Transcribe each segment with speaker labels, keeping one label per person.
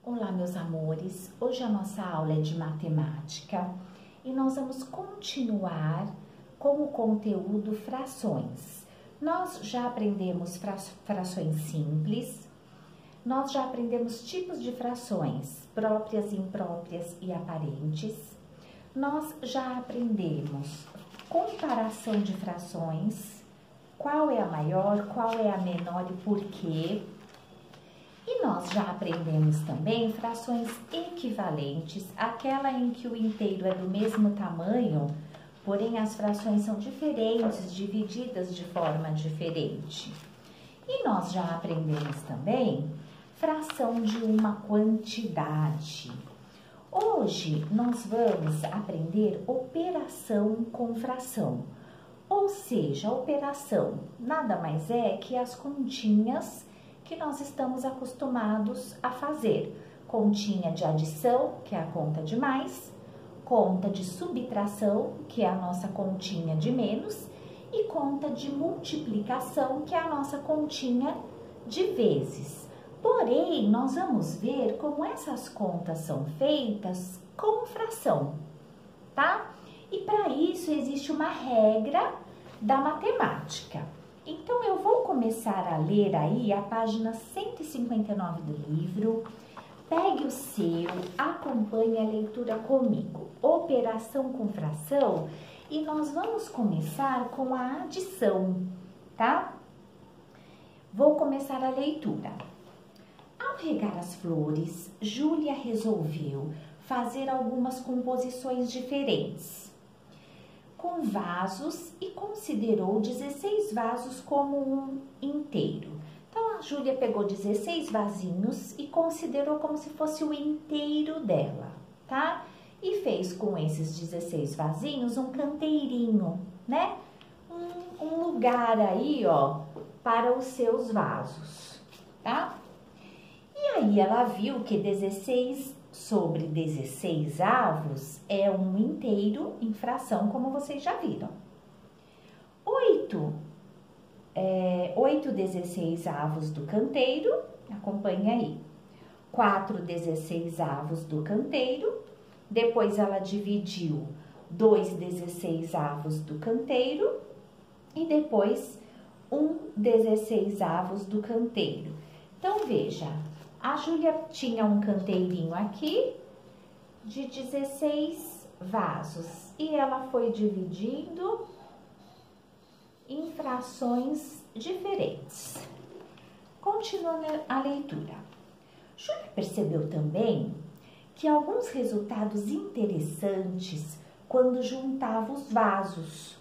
Speaker 1: Olá, meus amores! Hoje a nossa aula é de matemática e nós vamos continuar com o conteúdo frações. Nós já aprendemos frações simples, nós já aprendemos tipos de frações próprias, impróprias e aparentes. Nós já aprendemos comparação de frações, qual é a maior, qual é a menor e por quê. E nós já aprendemos também frações equivalentes, aquela em que o inteiro é do mesmo tamanho, porém as frações são diferentes, divididas de forma diferente. E nós já aprendemos também fração de uma quantidade. Hoje nós vamos aprender operação com fração, ou seja, a operação nada mais é que as continhas que nós estamos acostumados a fazer. Continha de adição, que é a conta de mais, conta de subtração, que é a nossa continha de menos, e conta de multiplicação, que é a nossa continha de vezes. Porém, nós vamos ver como essas contas são feitas com fração, tá? E para isso existe uma regra da matemática. Então, eu vou começar a ler aí a página 159 do livro. Pegue o seu, acompanhe a leitura comigo. Operação com fração, e nós vamos começar com a adição, tá? Vou começar a leitura. Ao regar as flores, Júlia resolveu fazer algumas composições diferentes com vasos e considerou 16 vasos como um inteiro. Então, a Júlia pegou 16 vasinhos e considerou como se fosse o inteiro dela, tá? E fez com esses 16 vasinhos um canteirinho, né? Um lugar aí, ó, para os seus vasos, tá? E aí, ela viu que 16 sobre 16 avos é um inteiro em fração, como vocês já viram. 8 16 avos do canteiro, acompanhe aí. 4 16 avos do canteiro, depois ela dividiu 2 16 avos do canteiro e depois 1 16 avos do canteiro. Então, veja, a Júlia tinha um canteirinho aqui de 16 vasos e ela foi dividindo em frações diferentes. Continuando a leitura. Júlia percebeu também que alguns resultados interessantes quando juntava os vasos.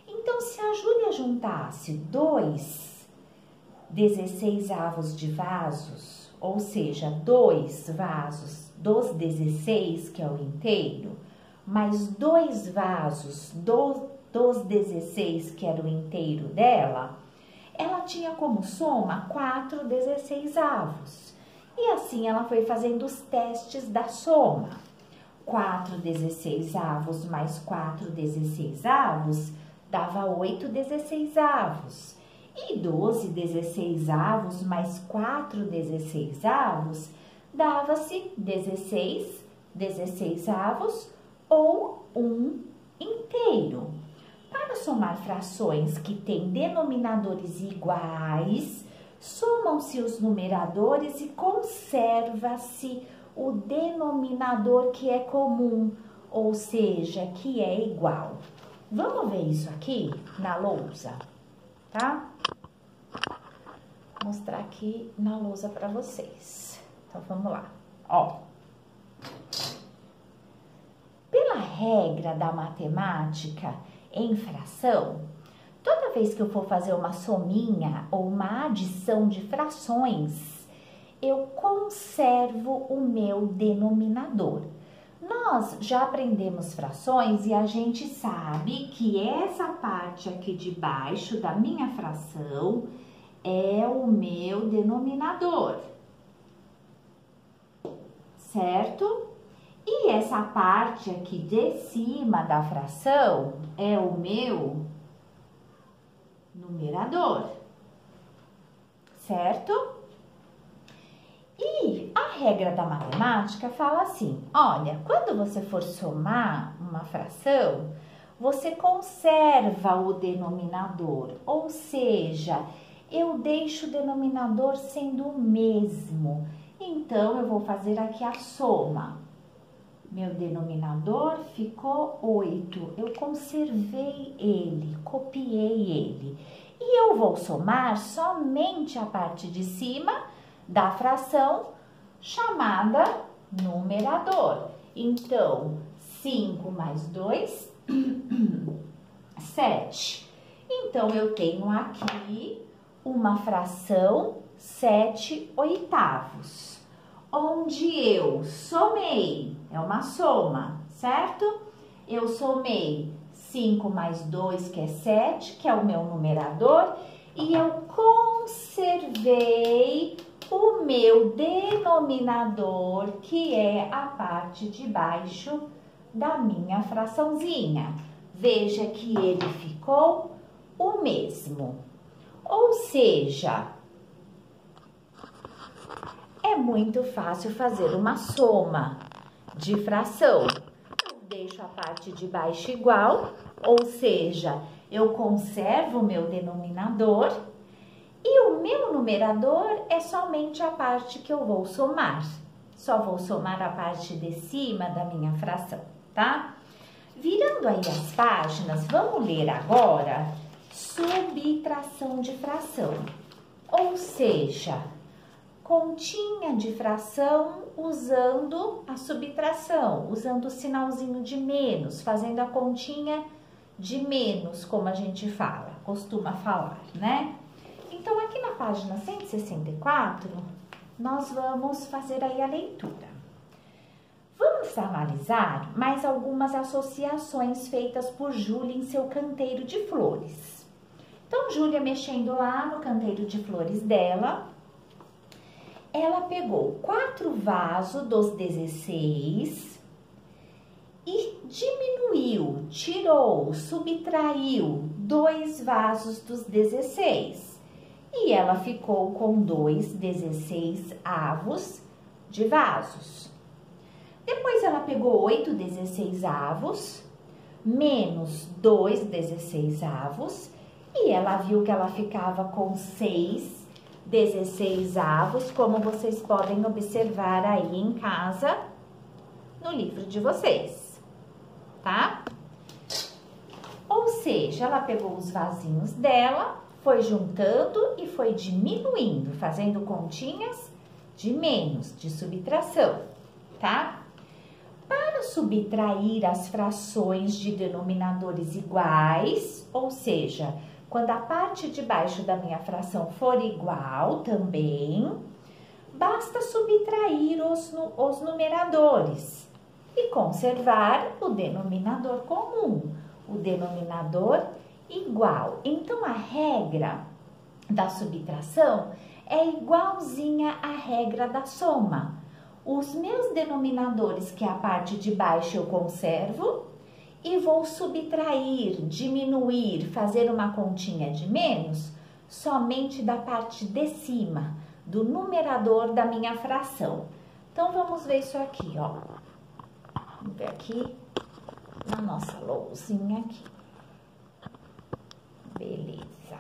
Speaker 1: Então, se a Júlia juntasse 2 16 avos de vasos, ou seja, 2 vasos dos 16, que é o inteiro, mais 2 vasos dos 16, que era o inteiro dela, ela tinha como soma 4 16 avos. E assim ela foi fazendo os testes da soma. 4 16 avos mais 4 16 avos dava 8 16 avos. E 12 16 avos mais 4 16 avos dava-se 16 16 avos ou um inteiro. Para somar frações que têm denominadores iguais, somam-se os numeradores e conserva-se o denominador que é comum, ou seja, que é igual. Vamos ver isso aqui na lousa, tá? Vou mostrar aqui na lousa para vocês. Então, vamos lá. Ó. Pela regra da matemática em fração, toda vez que eu for fazer uma sominha ou uma adição de frações, eu conservo o meu denominador. Nós já aprendemos frações e a gente sabe que essa parte aqui de baixo da minha fração é o meu denominador, certo? E essa parte aqui de cima da fração é o meu numerador, certo? E a regra da matemática fala assim, olha, quando você for somar uma fração, você conserva o denominador, ou seja, eu deixo o denominador sendo o mesmo. Então, eu vou fazer aqui a soma. Meu denominador ficou 8, eu conservei ele, copiei ele. E eu vou somar somente a parte de cima da fração chamada numerador. Então, 5 mais 2, 7. Então, eu tenho aqui uma fração 7/8, onde eu somei, é uma soma, certo? Eu somei 5 mais 2, que é 7, que é o meu numerador, e eu conservei o meu denominador, que é a parte de baixo da minha fraçãozinha. Veja que ele ficou o mesmo. Ou seja, é muito fácil fazer uma soma de fração. Eu deixo a parte de baixo igual, ou seja, eu conservo o meu denominador e o meu numerador é somente a parte que eu vou somar. Só vou somar a parte de cima da minha fração, tá? Virando aí as páginas, vamos ler agora subtração de fração. Ou seja, continha de fração usando a subtração, usando o sinalzinho de menos, fazendo a continha de menos, como a gente fala, costuma falar, né? Então, aqui na página 164, nós vamos fazer aí a leitura. Vamos analisar mais algumas associações feitas por Júlia em seu canteiro de flores. Então, Júlia mexendo lá no canteiro de flores dela, ela pegou 4 vasos dos 16 e diminuiu, tirou, subtraiu 2 vasos dos 16. E ela ficou com 2 16avos de vasos. Depois ela pegou 8 16avos, menos 2 16avos, e ela viu que ela ficava com 6 16avos, como vocês podem observar aí em casa, no livro de vocês, tá? Ou seja, ela pegou os vasinhos dela, foi juntando e foi diminuindo, fazendo continhas de menos, de subtração, tá? Para subtrair as frações de denominadores iguais, ou seja, quando a parte de baixo da minha fração for igual também, basta subtrair os numeradores e conservar o denominador comum, o denominador igual. Então, a regra da subtração é igualzinha à regra da soma. Os meus denominadores, que é a parte de baixo, eu conservo e vou subtrair, diminuir, fazer uma continha de menos somente da parte de cima, do numerador da minha fração. Então, vamos ver isso aqui, ó. Vamos ver aqui na nossa lousinha aqui. Beleza.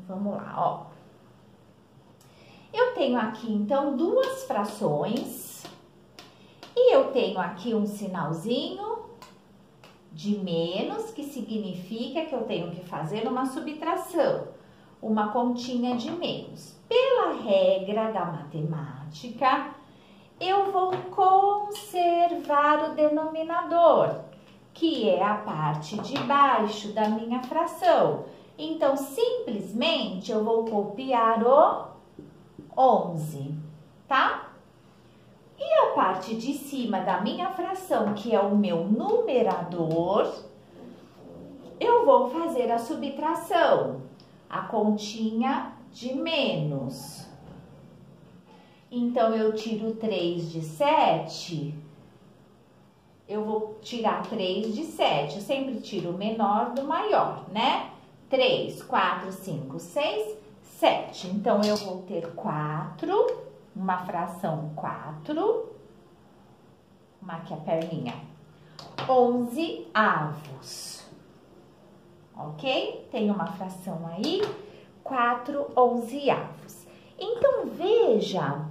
Speaker 1: Vamos lá, ó. Eu tenho aqui, então, 2 frações e eu tenho aqui um sinalzinho de menos, que significa que eu tenho que fazer uma subtração, uma continha de menos. Pela regra da matemática, eu vou conservar o denominador, que é a parte de baixo da minha fração. Então, simplesmente, eu vou copiar o 11, tá? E a parte de cima da minha fração, que é o meu numerador, eu vou fazer a subtração, a continha de menos. Então, eu tiro 3 de 7, eu vou tirar 3 de 7, eu sempre tiro o menor do maior, né? 3, 4, 5, 6, 7. Então, eu vou ter 4, uma fração 4, vamos aqui a perninha, 11 avos, ok? Tem uma fração aí, 4 11avos. Então, veja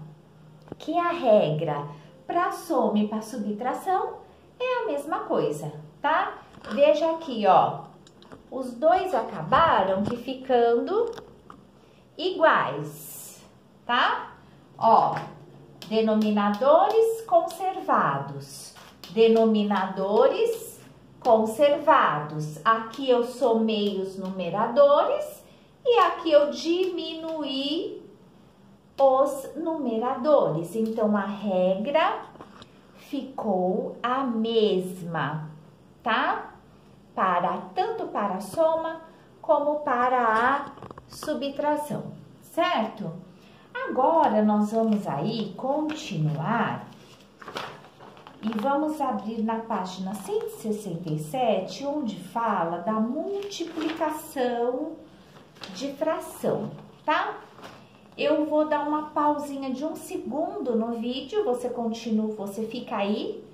Speaker 1: que a regra para soma e para subtração é a mesma coisa, tá? Veja aqui, ó, os dois acabaram que ficando iguais, tá? Ó, denominadores conservados, denominadores conservados. Aqui eu somei os numeradores e aqui eu diminuí os numeradores. Então, a regra ficou a mesma, tá? Tanto para a soma como para a subtração, certo? Agora, nós vamos aí continuar e vamos abrir na página 167, onde fala da multiplicação de fração, tá? Eu vou dar uma pausinha de 1 segundo no vídeo, você continua, você fica aí,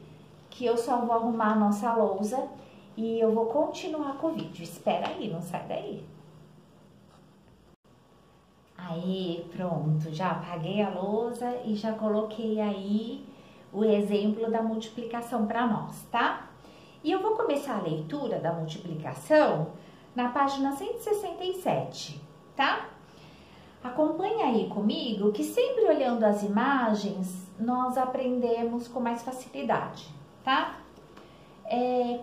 Speaker 1: que eu só vou arrumar a nossa lousa e eu vou continuar com o vídeo. Espera aí, não sai daí. Aí, pronto, já apaguei a lousa e já coloquei aí o exemplo da multiplicação para nós, tá? E eu vou começar a leitura da multiplicação na página 167, tá? Acompanha aí comigo, que sempre olhando as imagens, nós aprendemos com mais facilidade, tá?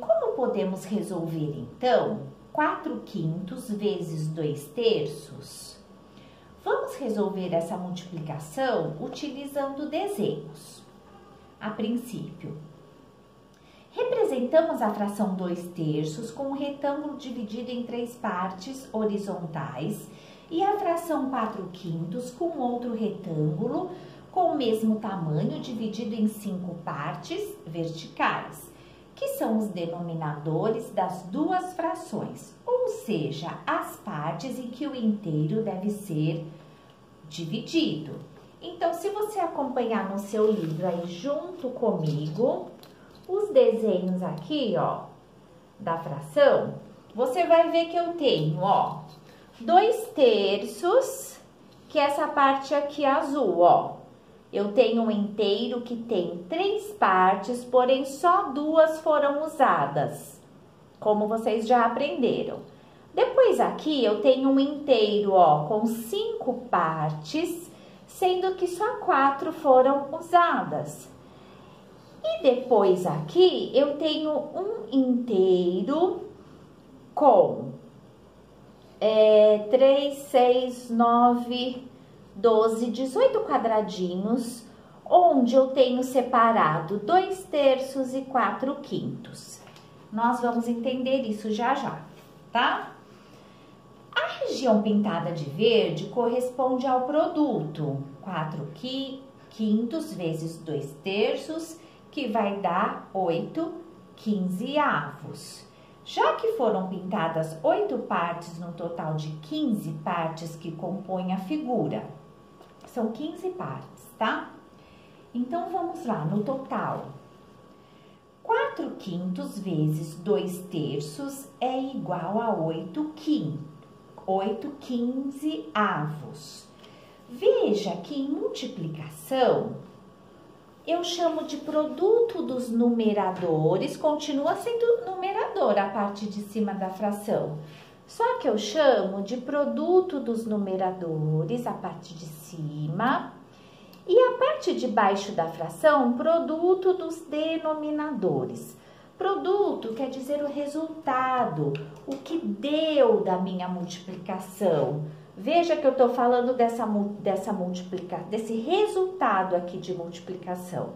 Speaker 1: Como podemos resolver, então, 4/5 vezes 2/3? Vamos resolver essa multiplicação utilizando desenhos. A princípio, representamos a fração 2/3 com um retângulo dividido em 3 partes horizontais e a fração 4/5 com outro retângulo com o mesmo tamanho dividido em 5 partes verticais, que são os denominadores das duas frações, ou seja, as partes em que o inteiro deve ser dividido. Então, se você acompanhar no seu livro aí junto comigo, os desenhos aqui, ó, da fração, você vai ver que eu tenho, ó, 2/3, que é essa parte aqui azul, ó. Eu tenho um inteiro que tem 3 partes, porém só 2 foram usadas, como vocês já aprenderam. Depois aqui eu tenho um inteiro, ó, com 5 partes, sendo que só 4 foram usadas. E depois aqui eu tenho um inteiro com 3, 6, 9, 12, 18 quadradinhos, onde eu tenho separado 2/3 e 4/5. Nós vamos entender isso já já, tá? A região pintada de verde corresponde ao produto 4/5 vezes 2/3, que vai dar 8 15avos. Já que foram pintadas 8 partes no total de 15 partes que compõem a figura, são 15 partes, tá? Então, vamos lá, no total. 4/5 vezes 2/3 é igual a 8 15avos. Veja que em multiplicação, eu chamo de produto dos numeradores, continua sendo numerador a parte de cima da fração. Só que eu chamo de produto dos numeradores a parte de cima e a parte de baixo da fração, produto dos denominadores. Produto quer dizer o resultado, o que deu da minha multiplicação. Veja que eu estou falando desse resultado aqui de multiplicação,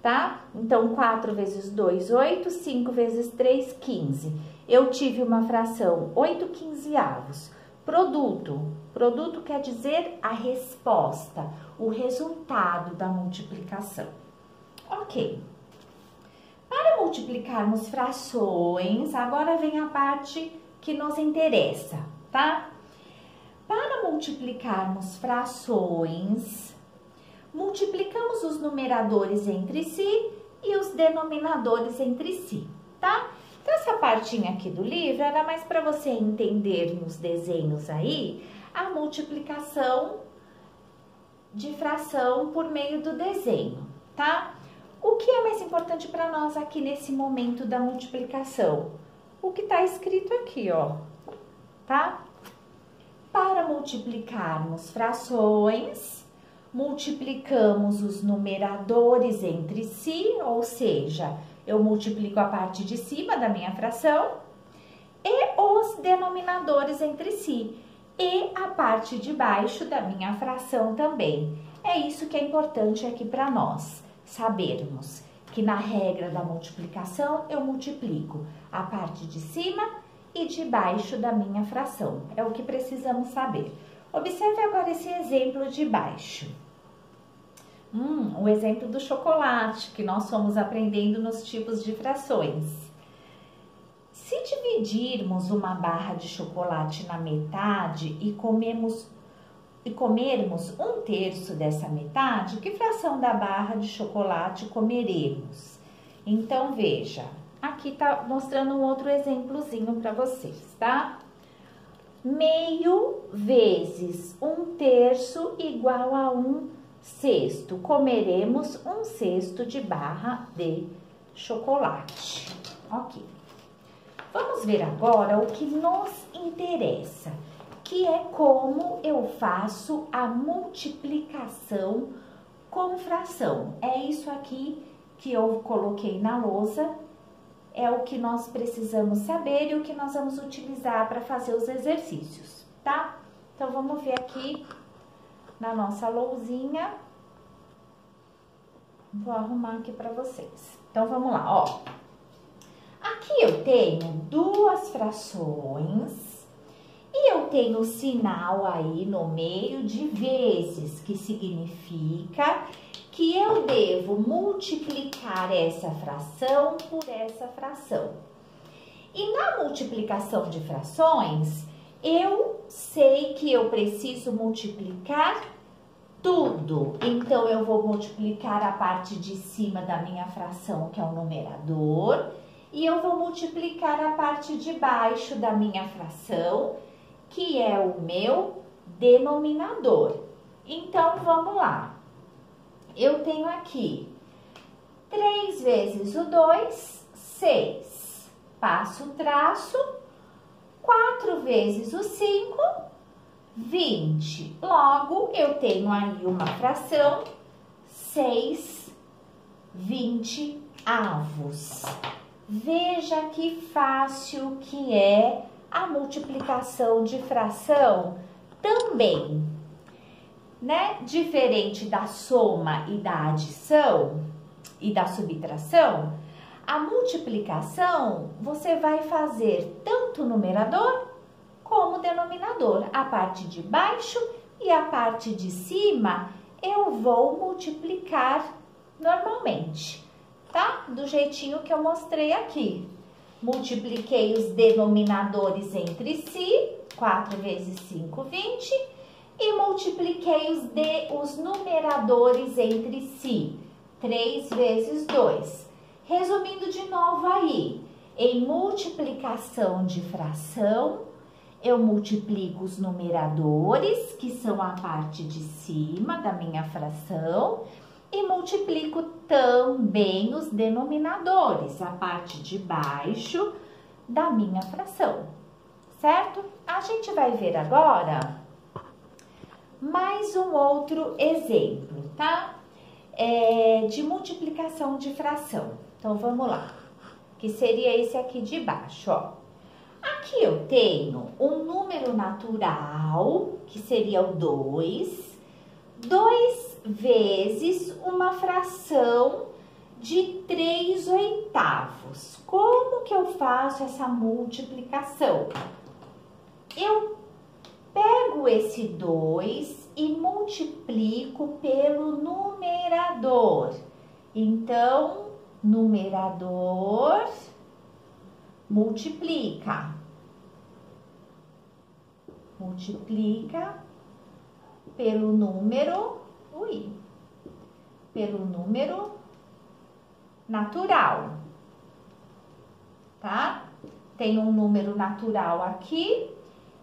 Speaker 1: tá? Então, 4 vezes 2, 8, 5 vezes 3, 15. Eu tive uma fração 8 15avos. Produto quer dizer a resposta, o resultado da multiplicação. Ok. Para multiplicarmos frações, agora vem a parte que nos interessa, tá? Para multiplicarmos frações, multiplicamos os numeradores entre si e os denominadores entre si, tá? Então, essa partinha aqui do livro era mais para você entender nos desenhos aí a multiplicação de fração por meio do desenho, tá? O que é mais importante para nós aqui nesse momento da multiplicação? O que está escrito aqui, ó, tá? Para multiplicarmos frações, multiplicamos os numeradores entre si, ou seja, eu multiplico a parte de cima da minha fração e os denominadores entre si, e a parte de baixo da minha fração também. É isso que é importante aqui para nós, sabermos que na regra da multiplicação eu multiplico a parte de cima e de baixo da minha fração. É o que precisamos saber. Observe agora esse exemplo de baixo. O exemplo do chocolate, que nós fomos aprendendo nos tipos de frações. Se dividirmos uma barra de chocolate na metade e comermos 1/3 dessa metade, que fração da barra de chocolate comeremos? Então, veja, aqui tá mostrando um outro exemplozinho para vocês, tá? Meio vezes 1/3 igual a 1/6. Comeremos 1/6 de barra de chocolate. Ok. Vamos ver agora o que nos interessa, que é como eu faço a multiplicação com fração. É isso aqui que eu coloquei na lousa, é o que nós precisamos saber e o que nós vamos utilizar para fazer os exercícios, tá? Então, vamos ver aqui na nossa lousinha. Vou arrumar aqui para vocês. Então, vamos lá, ó. Aqui eu tenho duas frações e eu tenho o sinal aí no meio de vezes, que significa que eu devo multiplicar essa fração por essa fração. E na multiplicação de frações, eu sei que eu preciso multiplicar tudo. Então, eu vou multiplicar a parte de cima da minha fração, que é o numerador, e eu vou multiplicar a parte de baixo da minha fração, que é o meu denominador. Então, vamos lá. Eu tenho aqui 3 vezes o 2, 6. Passo o traço. 4 vezes o 5, 20. Logo, eu tenho aí uma fração, 6/20. Veja que fácil que é a multiplicação de fração também, né? Diferente da soma e da adição e da subtração, a multiplicação você vai fazer tanto o numerador como o denominador. A parte de baixo e a parte de cima eu vou multiplicar normalmente, tá? Do jeitinho que eu mostrei aqui. Multipliquei os denominadores entre si, 4 vezes 5, 20, e multipliquei os numeradores entre si, 3 vezes 2. Resumindo de novo aí, em multiplicação de fração, eu multiplico os numeradores, que são a parte de cima da minha fração, e multiplico também os denominadores, a parte de baixo da minha fração, certo? A gente vai ver agora mais um outro exemplo, tá? De multiplicação de fração. Então, vamos lá, que seria esse aqui de baixo, ó. Aqui eu tenho um número natural, que seria o 2, 2 vezes uma fração de 3/8. Como que eu faço essa multiplicação? Eu pego esse 2 e multiplico pelo numerador. Então, numerador multiplica. multiplica pelo número, pelo número natural, tá? Tem um número natural aqui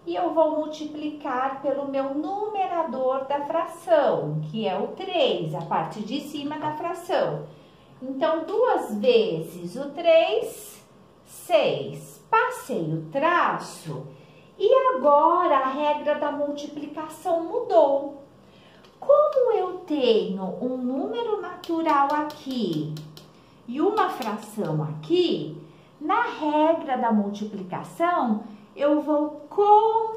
Speaker 1: e eu vou multiplicar pelo meu numerador da fração, que é o 3, a parte de cima da fração. Então, 2 vezes o 3, 6. Passei o traço e agora a regra da multiplicação mudou. Como eu tenho um número natural aqui e uma fração aqui, na regra da multiplicação, eu vou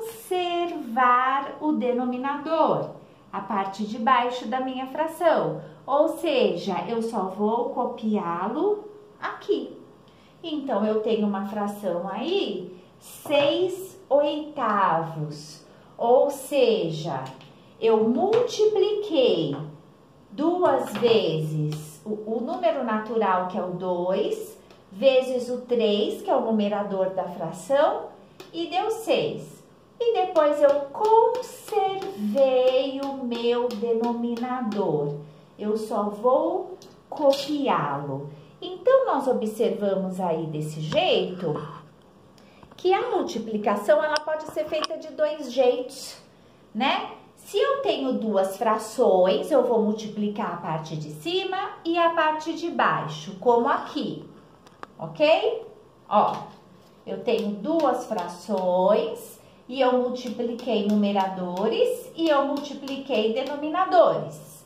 Speaker 1: conservar o denominador, a parte de baixo da minha fração. Ou seja, eu só vou copiá-lo aqui. Então, eu tenho uma fração aí, 6/8. Ou seja, eu multipliquei 2 vezes o número natural, que é o 2, vezes o 3, que é o numerador da fração, e deu 6. E depois eu conservei o meu denominador. Eu só vou copiá-lo. Então, nós observamos aí desse jeito que a multiplicação ela pode ser feita de 2 jeitos, né? Se eu tenho 2 frações, eu vou multiplicar a parte de cima e a parte de baixo, como aqui, ok? Ó, eu tenho 2 frações e eu multipliquei numeradores e eu multipliquei denominadores.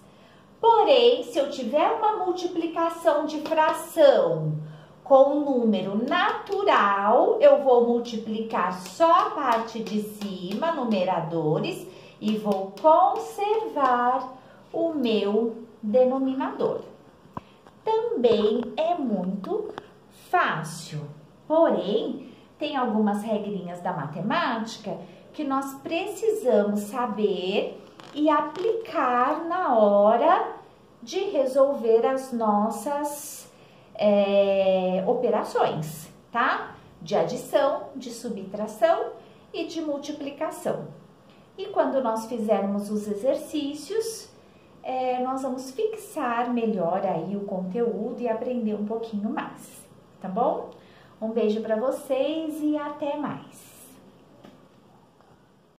Speaker 1: Porém, se eu tiver uma multiplicação de fração com um número natural, eu vou multiplicar só a parte de cima, numeradores, e vou conservar o meu denominador. Também é muito fácil, porém, tem algumas regrinhas da matemática que nós precisamos saber e aplicar na hora de resolver as nossas operações, tá? De adição, de subtração e de multiplicação. E quando nós fizermos os exercícios, nós vamos fixar melhor aí o conteúdo e aprender um pouquinho mais, tá bom? Um beijo para vocês e até mais!